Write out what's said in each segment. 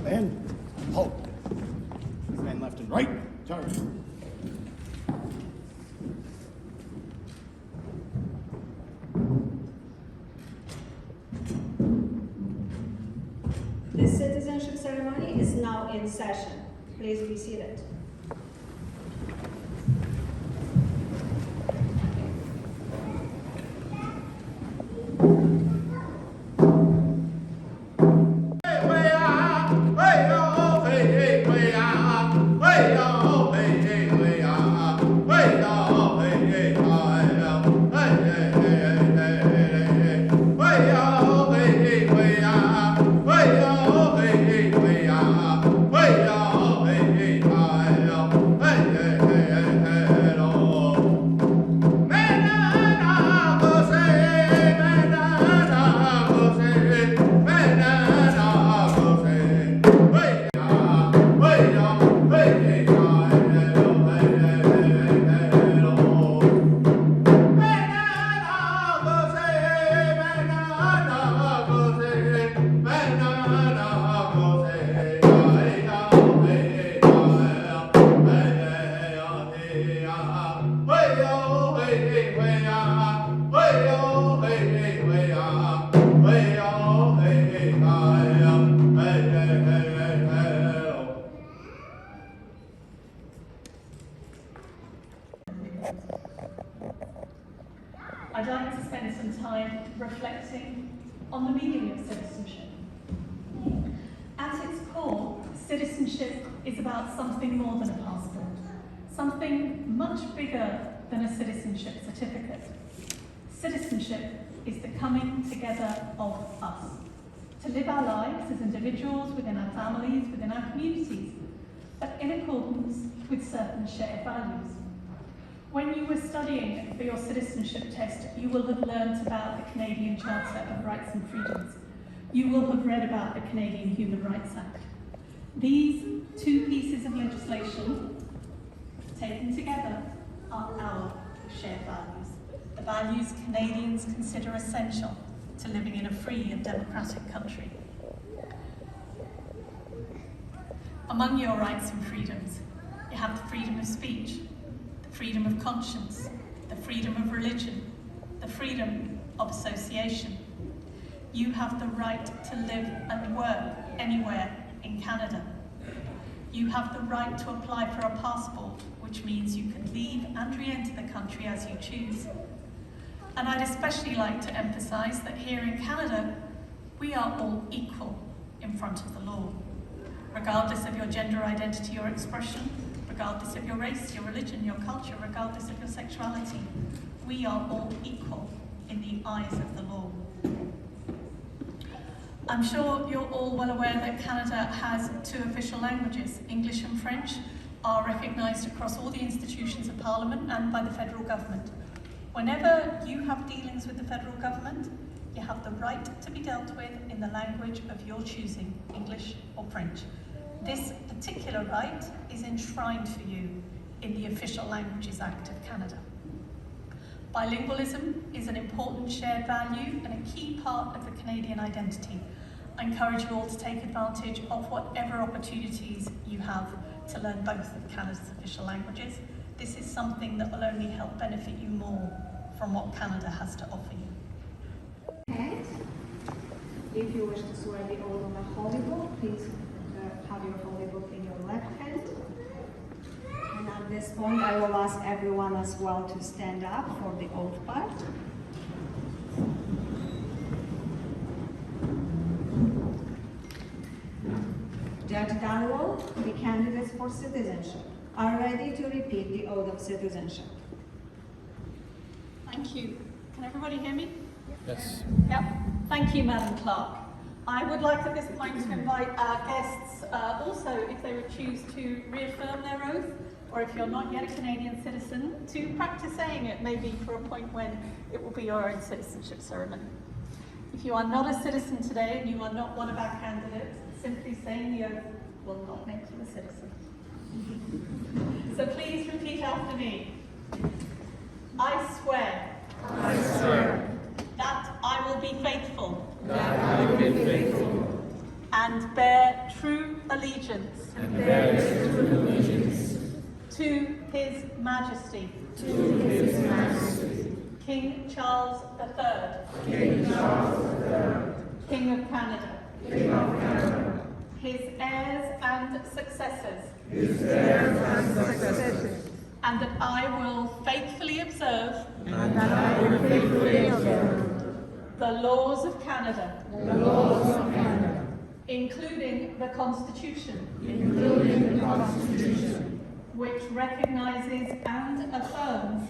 And halt. Men left and right, turn. The citizenship ceremony is now in session. Please be seated. I'd like to spend some time reflecting on the meaning of citizenship. At its core, citizenship is about something more than a passport, something much bigger than a citizenship certificate. Citizenship is the coming together of us, to live our lives as individuals within our families, within our communities, but in accordance with certain shared values. When you were studying for your citizenship test, you will have learnt about the Canadian Charter of Rights and Freedoms. You will have read about the Canadian Human Rights Act. These two pieces of legislation, taken together, are our shared values, the values Canadians consider essential to living in a free and democratic country. Among your rights and freedoms, you have the freedom of speech, freedom of conscience, the freedom of religion, the freedom of association. You have the right to live and work anywhere in Canada. You have the right to apply for a passport, which means you can leave and re-enter the country as you choose. And I'd especially like to emphasise that here in Canada, we are all equal in front of the law, regardless of your gender identity or expression, regardless of your race, your religion, your culture, regardless of your sexuality. We are all equal in the eyes of the law. I'm sure you're all well aware that Canada has two official languages. English and French are recognised across all the institutions of Parliament and by the federal government. Whenever you have dealings with the federal government, you have the right to be dealt with in the language of your choosing, English or French. This particular right is enshrined for you in the Official Languages Act of Canada. Bilingualism is an important shared value and a key part of the Canadian identity. I encourage you all to take advantage of whatever opportunities you have to learn both of Canada's official languages. This is something that will only help benefit you more from what Canada has to offer you. Okay. If you wish to swear the oath on the holy book, please have your holy book in your left hand. And at this point, I will ask everyone as well to stand up for the oath part. Judge Daniel, the candidates for citizenship, are ready to repeat the oath of citizenship. Thank you. Can everybody hear me? Yes. Yep. Thank you, Madam Clerk. I would like at this point to invite our guests also, if they would choose to reaffirm their oath, or if you're not yet a Canadian citizen, to practice saying it, maybe for a point when it will be your own citizenship ceremony. If you are not a citizen today and you are not one of our candidates, simply saying the oath will not make you a citizen. So please repeat after me. I swear. I swear That I will be faithful. that I will be faithful and bear true allegiance to His Majesty, King Charles III, King of Canada, his heirs and successors, and that I will faithfully observe the laws of Canada, including the Constitution, which recognizes and affirms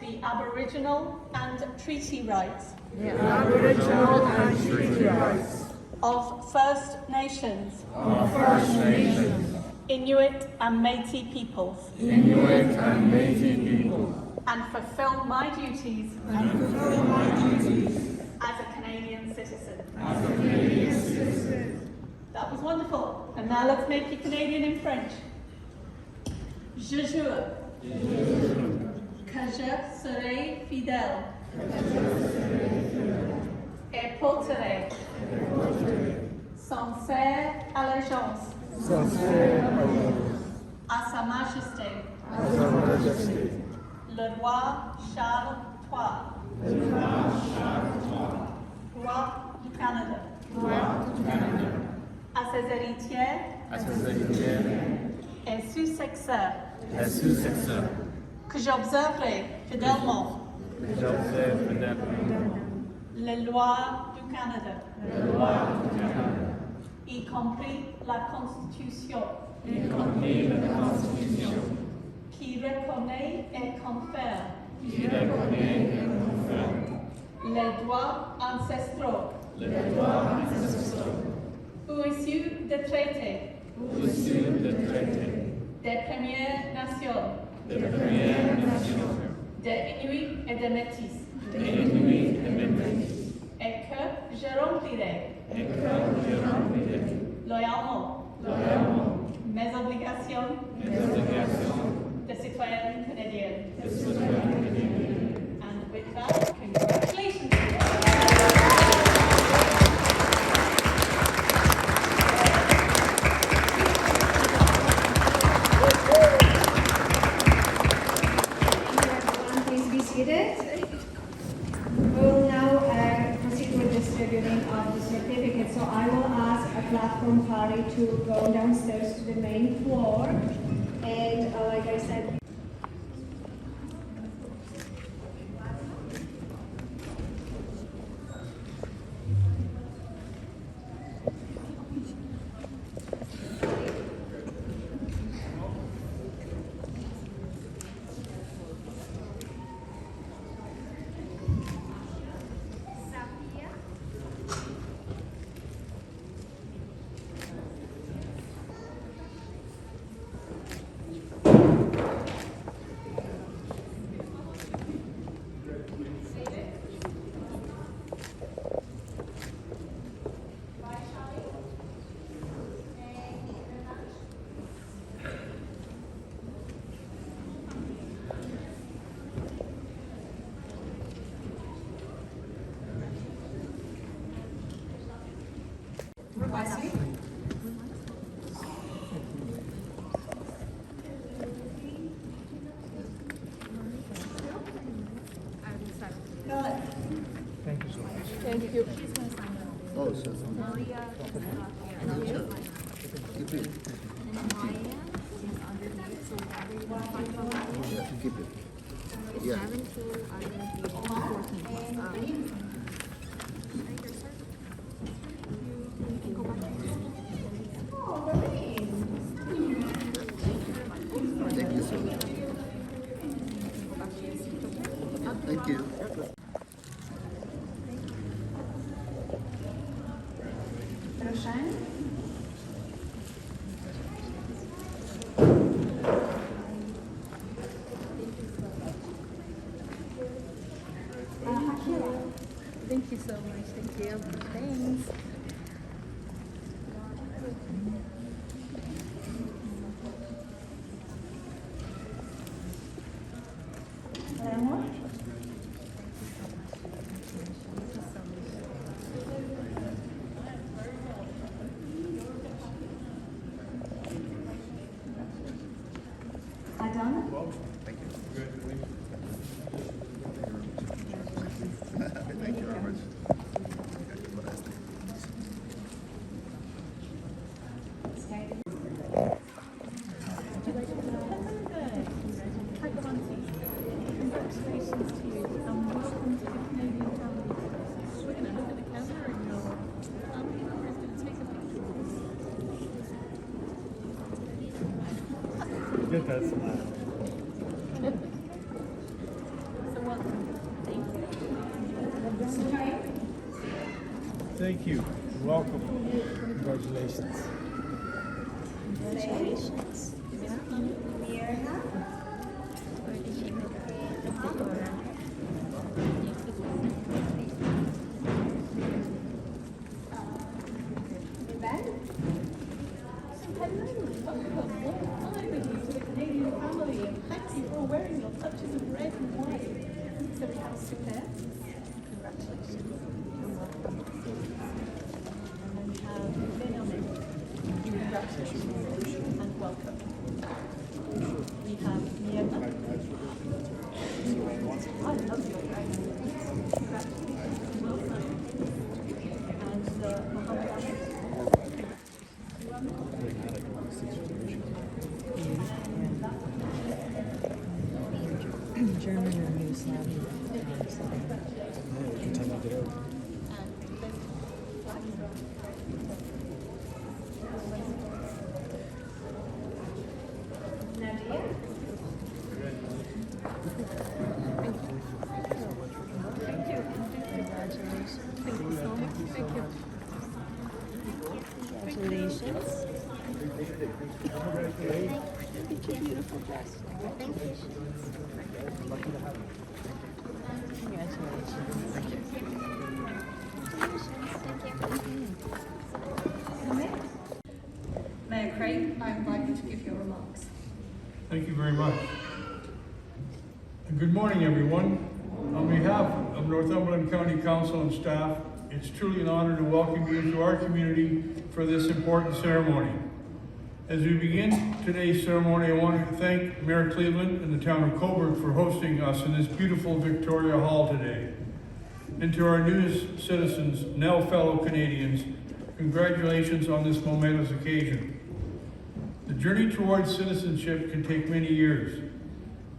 the Aboriginal and treaty rights of First Nations, Inuit and Métis peoples, and fulfill my duties as a Canadian citizen. That was wonderful. And now let's make it Canadian in French. Je jure que je serai fidèle et porterai sincère allégeance à Sa Majesté, le roi Charles III, roi du Canada, à ses héritiers et successeurs, que j'observerai fidèlement les lois du Canada, y compris la Constitution, qui reconnaît et confère les droits ancestraux ou issus des traités des Premières Nations, des Inuits et des Métis, et que je remplirai loyalement mes obligations de citoyenne canadienne. And with that, congratulations. We'll now proceed with distributing of the certificate. So I will ask a platform party to go downstairs to the main floor. And like I said, Oh, so. Keep it. Yeah. Thank you so much. Thank you. Thank you so much. Thank you. Thanks. Congratulations to you. Welcome to the Canadian family. We're going to look at the camera and your family member is going to take a picture. Get that smile. So welcome. Thank you. Thank you. Welcome. Congratulations. Congratulations. Thank you for wearing your touches of red and white. So we have super. Congratulations. You're welcome. And then we have Lynn on it. Congratulations and welcome. We have Niema. I love your dress. Congratulations and welcome. And Mohammed Ali. German or Yugoslavian. Nadia? Thank you. Congratulations. Thank you so much. Thank you. Congratulations. Look at your beautiful dress. Thank you. Mayor Craig, I invite you to give your remarks. Thank you very much. And good morning, everyone. On behalf of Northumberland County Council and staff, it's truly an honor to welcome you to our community for this important ceremony. As we begin today's ceremony, I want to thank Mayor Cleveland and the town of Cobourg for hosting us in this beautiful Victoria Hall today. And to our newest citizens, now fellow Canadians, congratulations on this momentous occasion. The journey towards citizenship can take many years.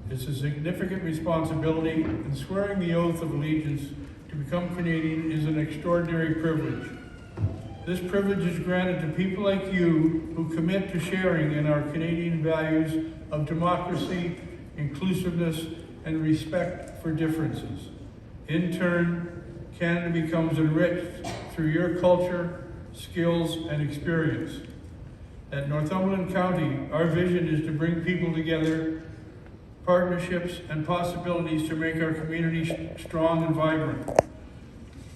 It's a significant responsibility, and swearing the oath of allegiance to become Canadian is an extraordinary privilege. This privilege is granted to people like you who commit to sharing in our Canadian values of democracy, inclusiveness, and respect for differences. In turn, Canada becomes enriched through your culture, skills, and experience. At Northumberland County, our vision is to bring people together, partnerships, and possibilities to make our community strong and vibrant.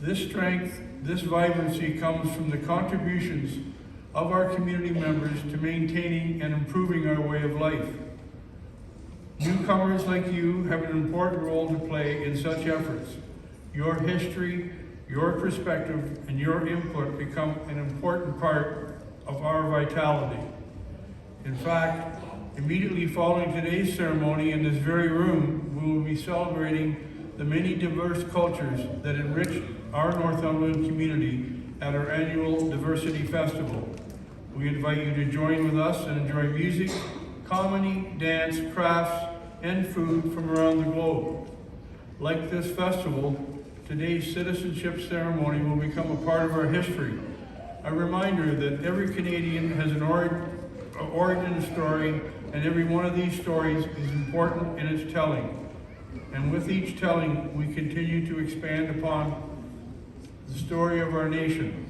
This strength, this vibrancy comes from the contributions of our community members to maintaining and improving our way of life. Newcomers like you have an important role to play in such efforts. Your history, your perspective, and your input become an important part of our vitality. In fact, immediately following today's ceremony in this very room, we will be celebrating the many diverse cultures that enrich our Northumberland community at our annual Diversity Festival. We invite you to join with us and enjoy music, comedy, dance, crafts, and food from around the globe. Like this festival, today's citizenship ceremony will become a part of our history, a reminder that every Canadian has an origin story, and every one of these stories is important in its telling. And with each telling, we continue to expand upon the story of our nation.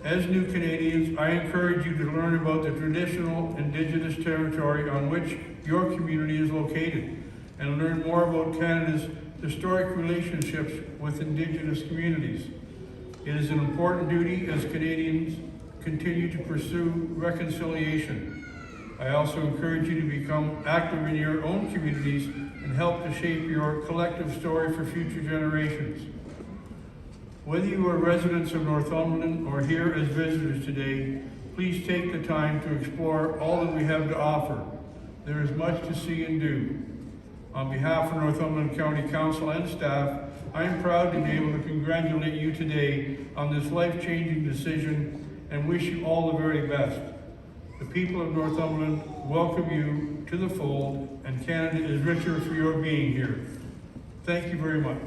As new Canadians, I encourage you to learn about the traditional Indigenous territory on which your community is located, and learn more about Canada's historic relationships with Indigenous communities. It is an important duty as Canadians continue to pursue reconciliation. I also encourage you to become active in your own communities and help to shape your collective story for future generations. Whether you are residents of Northumberland or here as visitors today, please take the time to explore all that we have to offer. There is much to see and do. On behalf of Northumberland County Council and staff, I am proud to be able to congratulate you today on this life-changing decision and wish you all the very best. the people of Northumberland welcome you to the fold, and Canada is richer for your being here. Thank you very much.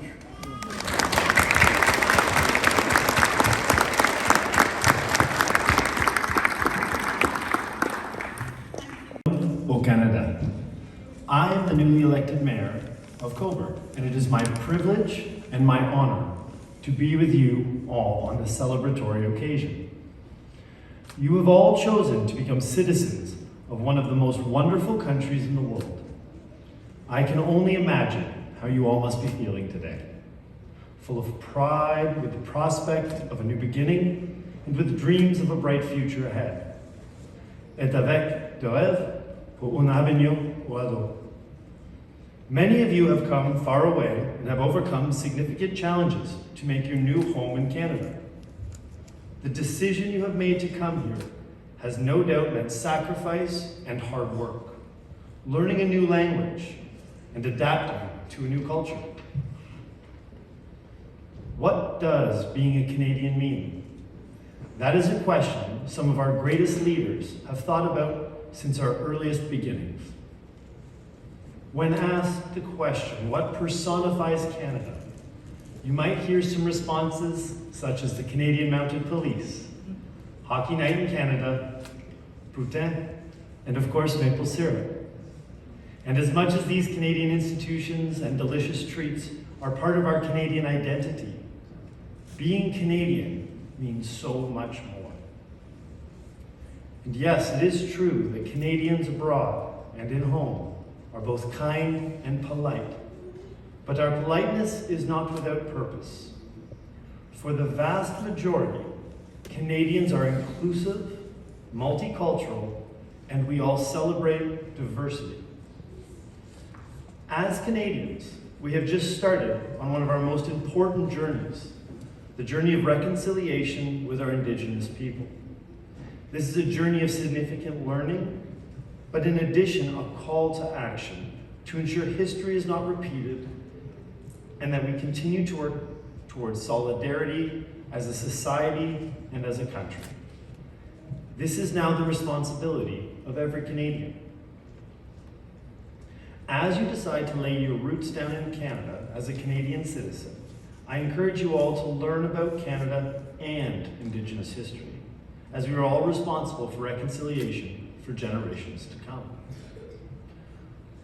Au Canada. I am the newly elected mayor of Cobourg, and it is my privilege and my honor to be with you all on this celebratory occasion. You have all chosen to become citizens of one of the most wonderful countries in the world. I can only imagine how you all must be feeling today. Full of pride with the prospect of a new beginning and with dreams of a bright future ahead. Et avec de rêves pour un avenir oiseau. Many of you have come far away and have overcome significant challenges to make your new home in Canada. The decision you have made to come here has no doubt meant sacrifice and hard work, learning a new language, and adapting to a new culture. What does being a Canadian mean? That is a question some of our greatest leaders have thought about since our earliest beginnings. When asked the question, what personifies Canada? You might hear some responses such as the Canadian Mounted Police, Hockey Night in Canada, Poutine, and of course maple syrup. And as much as these Canadian institutions and delicious treats are part of our Canadian identity, being Canadian means so much more. And yes, it is true that Canadians abroad and in home are both kind and polite. But our politeness is not without purpose. For the vast majority, Canadians are inclusive, multicultural, and we all celebrate diversity. As Canadians, we have just started on one of our most important journeys, the journey of reconciliation with our Indigenous people. This is a journey of significant learning, but in addition, a call to action to ensure history is not repeated and that we continue to work towards solidarity as a society and as a country. This is now the responsibility of every Canadian. As you decide to lay your roots down in Canada as a Canadian citizen, I encourage you all to learn about Canada and Indigenous history, as we are all responsible for reconciliation for generations to come.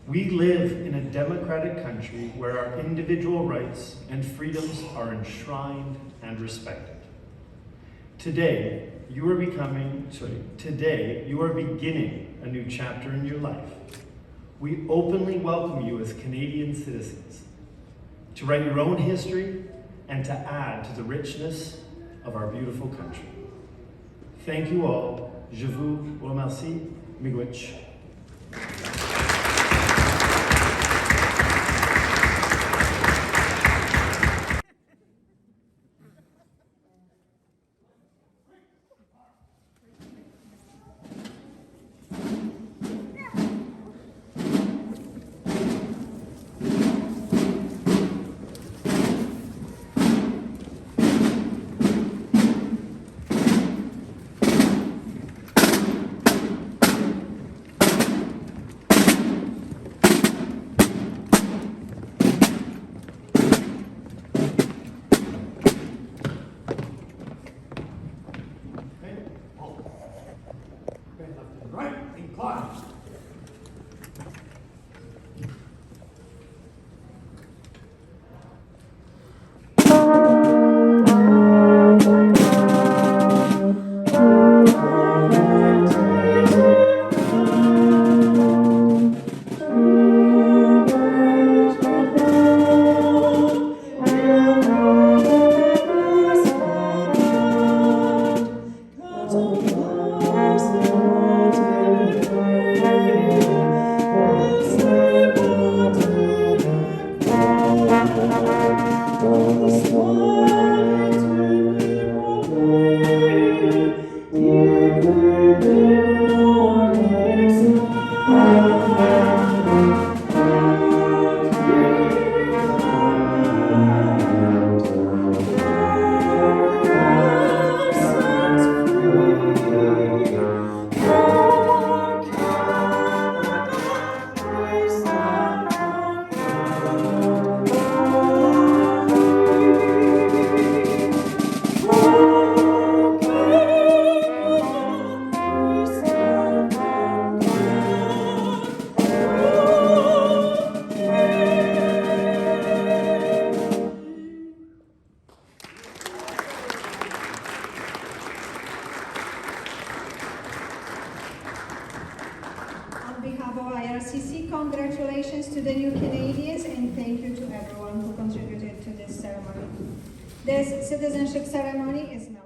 We live in a democratic country where our individual rights and freedoms are enshrined and respected. Today, you are beginning a new chapter in your life. We openly welcome you as Canadian citizens to write your own history and to add to the richness of our beautiful country. Thank you all. Je vous remercie. Miigwech. Cobourg IRCC. Congratulations to the new Canadians and thank you to everyone who contributed to this ceremony. This citizenship ceremony is now